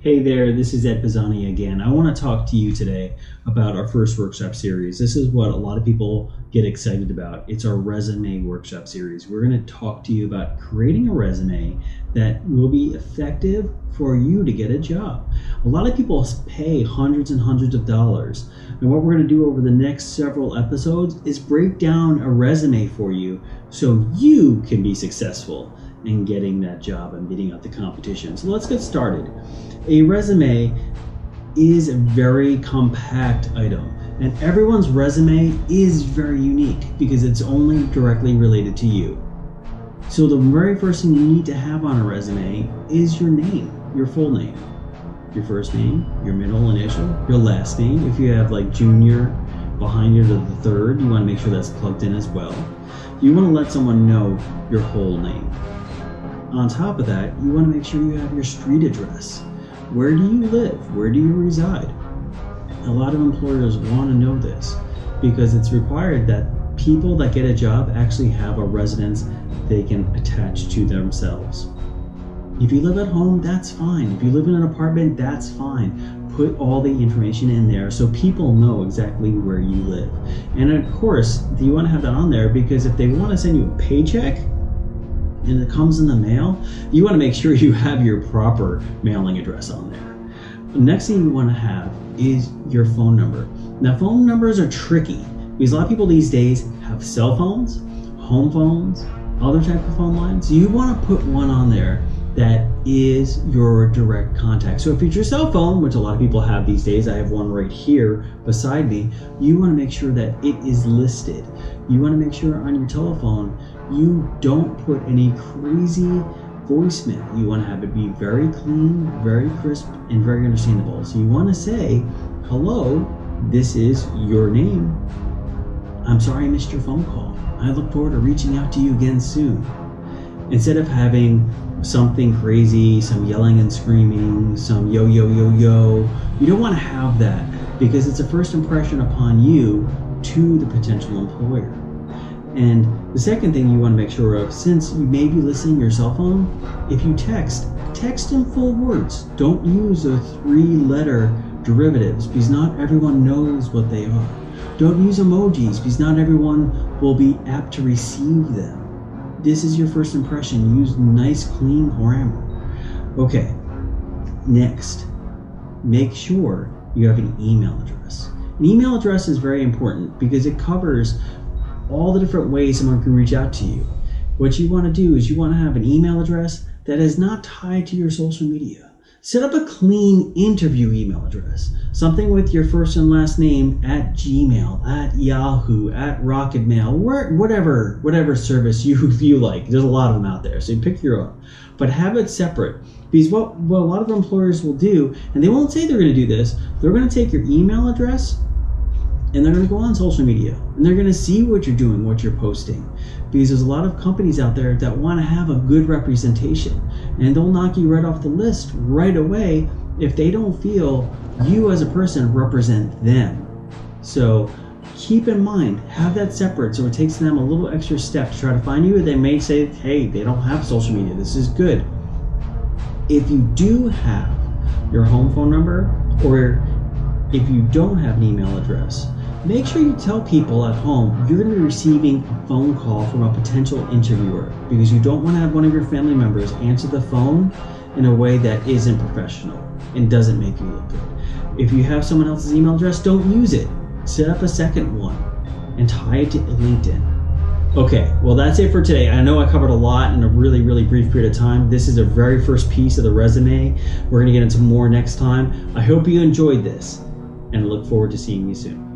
Hey there, this is Ed Pisani again. I want to talk to you today about our first workshop series. This is what a lot of people get excited about. It's our resume workshop series. We're going to talk to you about creating a resume that will be effective for you to get a job. A lot of people pay hundreds and hundreds of dollars. And what we're going to do over the next several episodes is break down a resume for you so you can be successful in getting that job and beating out the competition. So let's get started. A resume is a very compact item, and everyone's resume is very unique because it's only directly related to you. So the very first thing you need to have on a resume is your name, your full name, your first name, your middle initial, your last name. If you have like junior behind you to the third, you want to make sure that's plugged in as well. You want to let someone know your whole name. On top of that, you want to make sure you have your street address. Where do you live? Where do you reside? A lot of employers want to know this because it's required that people that get a job actually have a residence they can attach to themselves. If you live at home, that's fine. If you live in an apartment, that's fine. Put all the information in there so people know exactly where you live. And of course, you want to have that on there because if they want to send you a paycheck, and it comes in the mail, you want to make sure you have your proper mailing address on there. The next thing you want to have is your phone number. Now, phone numbers are tricky because a lot of people these days have cell phones, home phones, other type of phone lines. You want to put one on there that is your direct contact. So if it's your cell phone, which a lot of people have these days, I have one right here beside me, you want to make sure that it is listed. You want to make sure on your telephone you don't put any crazy voicemail. You want to have it be very clean, very crisp, and very understandable. So you want to say, hello, this is your name. I'm sorry I missed your phone call. I look forward to reaching out to you again soon. Instead of having something crazy, some yelling and screaming, some yo, yo, yo, yo, you don't want to have that because it's a first impression upon you to the potential employer. And the second thing you want to make sure of, since you may be listening to your cell phone, if you text in full words. Don't use the 3-letter derivatives because not everyone knows what they are. Don't use emojis because not everyone will be apt to receive them. This is your first impression. Use nice, clean grammar. Okay, next, make sure you have an email address. An email address is very important because it covers all the different ways someone can reach out to you. What you want to do is you want to have an email address that is not tied to your social media. Set up a clean interview email address. Something with your first and last name at Gmail, at Yahoo, at Rocket Mail, whatever service you like. There's a lot of them out there, so you pick your own. But have it separate. Because what a lot of employers will do, and they won't say they're going to do this, they're going to take your email address and they're going to go on social media and they're going to see what you're doing, what you're posting. Because there's a lot of companies out there that want to have a good representation and they'll knock you right off the list right away if they don't feel you as a person represent them. So keep in mind, have that separate so it takes them a little extra step to try to find you. They may say, hey, they don't have social media. This is good. If you do have your home phone number or if you don't have an email address, make sure you tell people at home you're going to be receiving a phone call from a potential interviewer because you don't want to have one of your family members answer the phone in a way that isn't professional and doesn't make you look good. If you have someone else's email address, don't use it. Set up a second one and tie it to LinkedIn. Okay, well that's it for today. I know I covered a lot in a really, really brief period of time. This is the very first piece of the resume. We're going to get into more next time. I hope you enjoyed this and I look forward to seeing you soon.